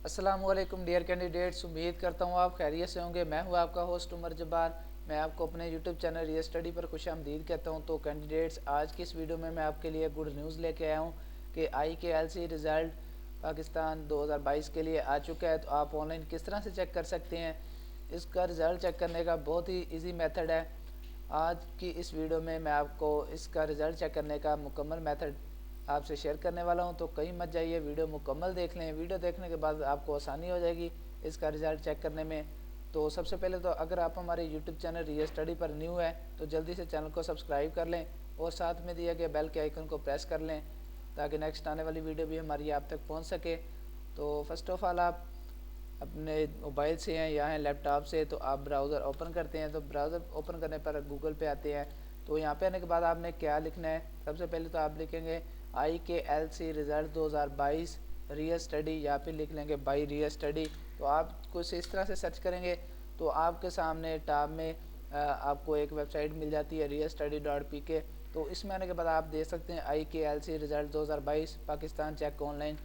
अस्सलामुअलैकुम dear candidates, उम्मीद करता हूँ आप खैरियत से होंगे। मैं हूँ आपका होस्ट उमर जब्बार। मैं आपको अपने यूट्यूब चैनल रियल स्टडी पर खुशामदीद कहता हूँ। तो कैंडिडेट्स, आज की इस वीडियो में मैं आपके लिए गुड न्यूज़ लेके आया हूँ कि IKLC रिज़ल्ट पाकिस्तान 2022 के लिए आ चुका है। तो आप ऑनलाइन किस तरह से चेक कर सकते हैं, इसका रिज़ल्ट चेक करने का बहुत ही ईजी मेथड है। आज की इस वीडियो में मैं आपको इसका रिज़ल्ट चेक करने का मुकम्मल मेथड आपसे शेयर करने वाला हूं। तो कहीं मत जाइए, वीडियो मुकम्मल देख लें। वीडियो देखने के बाद आपको आसानी हो जाएगी इसका रिज़ल्ट चेक करने में। तो सबसे पहले तो अगर आप हमारे यूट्यूब चैनल रियल स्टडी पर न्यू है तो जल्दी से चैनल को सब्सक्राइब कर लें और साथ में दिए गए बेल के आइकन को प्रेस कर लें ताकि नेक्स्ट आने वाली वीडियो भी हमारी आप तक पहुँच सके। तो फर्स्ट ऑफ़ ऑल आप अपने मोबाइल से हैं या हैं लैपटॉप से, तो आप ब्राउज़र ओपन करते हैं। तो ब्राउज़र ओपन करने पर गूगल पे आते हैं। तो यहाँ पे आने के बाद आपने क्या लिखना है, सबसे पहले तो आप लिखेंगे IKLC रिज़ल्ट 2022 रियल स्टडी, या फिर लिख लेंगे बाई रियल स्टडी। तो आप कुछ इस तरह से सर्च करेंगे तो आपके सामने टैब में आपको एक वेबसाइट मिल जाती है realstudy.pk। तो इसमें आने के बाद आप देख सकते हैं IKLC result 2022 Pakistan check online.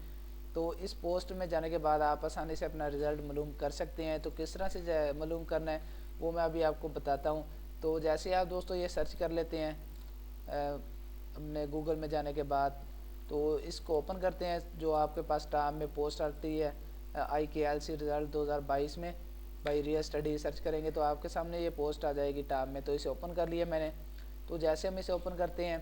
तो इस पोस्ट में जाने के बाद आप आसानी से अपना रिज़ल्ट मालूम कर सकते हैं। तो किस तरह से मालूम करना है वो मैं अभी आपको बताता हूँ। तो जैसे आप दोस्तों ये सर्च कर लेते हैं अपने गूगल में जाने के बाद, तो इसको ओपन करते हैं। जो आपके पास टैब में पोस्ट आती है IKLC रिज़ल्ट 2022 में बाई रियल स्टडी, सर्च करेंगे तो आपके सामने ये पोस्ट आ जाएगी टैब में। तो इसे ओपन कर लिया मैंने। तो जैसे हम इसे ओपन करते हैं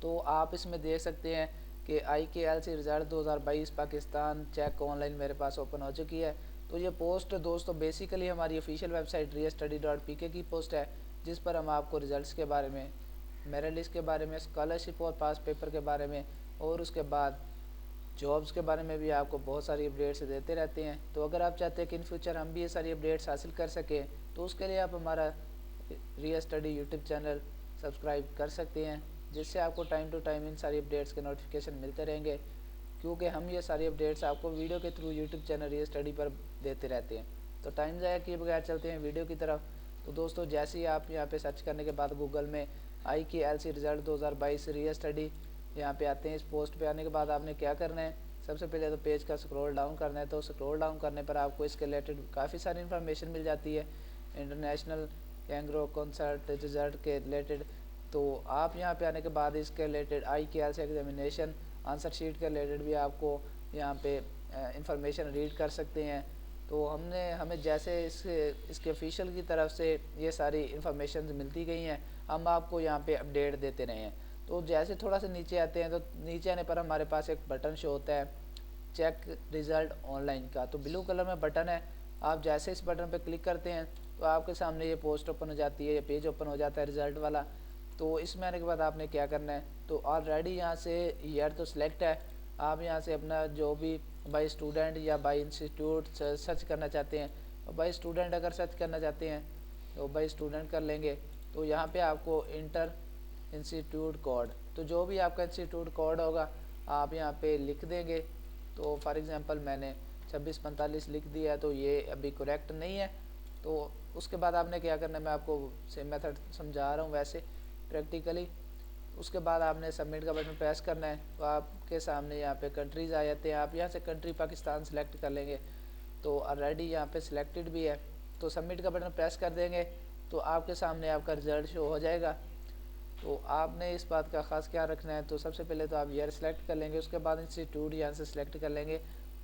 तो आप इसमें देख सकते हैं कि IKLC result 2022 Pakistan check online मेरे पास ओपन हो चुकी है। तो ये पोस्ट दोस्तों बेसिकली हमारी ऑफिशियल वेबसाइट realstudy.pk की पोस्ट है, जिस पर हम आपको रिज़ल्ट्स के बारे में, मेरिट लिस्ट के बारे में, स्कॉलरशिप और पास पेपर के बारे में और उसके बाद जॉब्स के बारे में भी आपको बहुत सारी अपडेट्स देते रहते हैं। तो अगर आप चाहते हैं कि इन फ्यूचर हम भी ये सारी अपडेट्स हासिल कर सकें तो उसके लिए आप हमारा real study YouTube channel subscribe कर सकते हैं, जिससे आपको टाइम टू टाइम इन सारी अपडेट्स के नोटिफिकेशन मिलते रहेंगे, क्योंकि हम ये सारी अपडेट्स आपको वीडियो के through YouTube channel real study पर देते रहते हैं। तो टाइम ज़ाया किए बगैर चलते हैं वीडियो की तरफ। तो दोस्तों, जैसे ही आप यहाँ पे सर्च करने के बाद गूगल में IKLC रिज़ल्ट 2022 रियल स्टडी यहाँ पे आते हैं। इस पोस्ट पे आने के बाद आपने क्या करना है, सबसे पहले तो पेज का स्क्रॉल डाउन करना है। तो स्क्रॉल डाउन करने पर आपको इसके रिलेटेड काफ़ी सारी इन्फॉर्मेशन मिल जाती है, इंटरनेशनल कैंगरो कॉन्सर्ट रिजल्ट के रिलेटेड। तो आप यहाँ पे आने के बाद इसके related IKLC examination answer sheet के रिलेटेड भी आपको यहाँ पे इंफॉर्मेशन रीड कर सकते हैं। तो हमें जैसे इसके ऑफिशियल की तरफ से ये सारी इन्फॉर्मेशन मिलती गई हैं, हम आपको यहाँ पे अपडेट देते रहे हैं। तो जैसे थोड़ा सा नीचे आते हैं तो नीचे आने पर हमारे पास एक बटन शो होता है चेक रिज़ल्ट ऑनलाइन का। तो ब्लू कलर में बटन है। आप जैसे इस बटन पर क्लिक करते हैं तो आपके सामने ये पोस्ट ओपन हो जाती है, ये पेज ओपन हो जाता है रिज़ल्ट वाला। तो इसमें आने के बाद आपने क्या करना है, तो ऑलरेडी यहाँ से ईयर तो सिलेक्ट है। आप यहाँ से अपना जो भी बाई स्टूडेंट या बाई इंस्टीट्यूट सर्च करना चाहते हैं, तो बाई स्टूडेंट अगर सर्च करना चाहते हैं तो बाई स्टूडेंट कर लेंगे। तो यहाँ पे आपको इंटर इंस्टीट्यूट कोड, तो जो भी आपका इंस्टीट्यूट कोड होगा आप यहाँ पे लिख देंगे। तो फॉर एग्ज़ाम्पल मैंने 2645 लिख दिया है, तो ये अभी करेक्ट नहीं है। तो उसके बाद आपने क्या करना है, मैं आपको सेम मेथड समझा रहा हूँ वैसे प्रैक्टिकली। उसके बाद आपने सबमिट का बटन प्रेस करना है। तो आपके सामने यहाँ पे कंट्रीज़ आ जाते हैं। आप यहाँ से कंट्री पाकिस्तान सेलेक्ट कर लेंगे। तो ऑलरेडी यहाँ पे सिलेक्टेड भी है। तो सबमिट का बटन प्रेस कर देंगे तो आपके सामने आपका रिज़ल्ट शो हो जाएगा। तो आपने इस बात का ख़ास ख्याल रखना है। तो सबसे पहले तो आप ईयर सेलेक्ट कर लेंगे, उसके बाद इंस्टीट्यूट यहाँ से सिलेक्ट कर लेंगे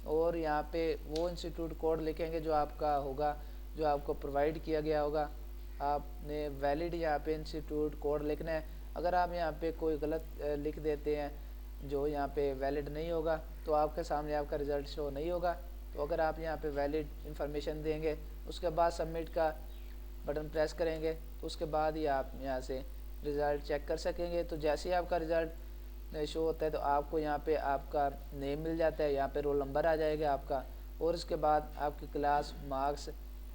और यहाँ पे वो इंस्टीट्यूट कोड लिखेंगे जो आपका होगा, जो आपको प्रोवाइड किया गया होगा। आपने वैलिड यहाँ पे इंस्टीट्यूट कोड लिखना है। अगर आप यहाँ पे कोई गलत लिख देते हैं जो यहाँ पे वैलिड नहीं होगा तो आपके सामने आपका रिज़ल्ट शो नहीं होगा। तो अगर आप यहाँ पे वैलिड इंफॉर्मेशन देंगे, उसके बाद सबमिट का बटन प्रेस करेंगे, तो उसके बाद ही आप यहाँ से रिज़ल्ट चेक कर सकेंगे। तो जैसे ही आपका रिज़ल्ट शो होता है तो आपको यहाँ पे आपका नेम मिल जाता है, यहाँ पे रोल नंबर आ जाएगा आपका, और उसके बाद आपकी क्लास, मार्क्स,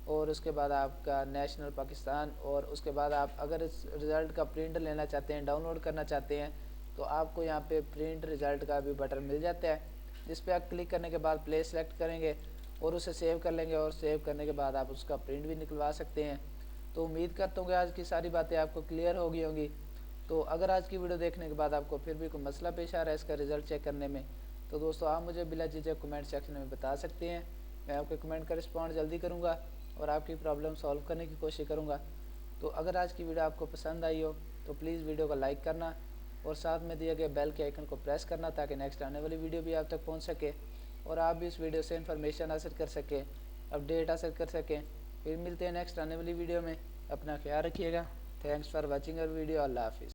और उसके बाद आपका नेशनल पाकिस्तान। और उसके बाद आप अगर इस रिज़ल्ट का प्रिंट लेना चाहते हैं, डाउनलोड करना चाहते हैं, तो आपको यहाँ पे प्रिंट रिज़ल्ट का भी बटन मिल जाता है, जिस पे आप क्लिक करने के बाद प्ले सेलेक्ट करेंगे और उसे सेव कर लेंगे, और सेव करने के बाद आप उसका प्रिंट भी निकलवा सकते हैं। तो उम्मीद करता हूँ कि आज की सारी बातें आपको क्लियर हो गई होंगी। तो अगर आज की वीडियो देखने के बाद आपको फिर भी कोई मसला पेश आ रहा है इसका रिज़ल्ट चेक करने में, तो दोस्तों आप मुझे बिला झिझक कमेंट सेक्शन में बता सकते हैं। मैं आपके कमेंट का रिस्पॉन्ड जल्दी करूँगा और आपकी प्रॉब्लम सॉल्व करने की कोशिश करूँगा। तो अगर आज की वीडियो आपको पसंद आई हो तो प्लीज़ वीडियो को लाइक करना और साथ में दिए गए बेल के आइकन को प्रेस करना ताकि नेक्स्ट आने वाली वीडियो भी आप तक पहुंच सके और आप भी इस वीडियो से इन्फॉर्मेशन हासिल कर सकें, अपडेट हासिल कर सकें। फिर मिलते हैं नेक्स्ट आने वाली वीडियो में। अपना ख्याल रखिएगा। Thanks for watching our video. Allah हाफिज़।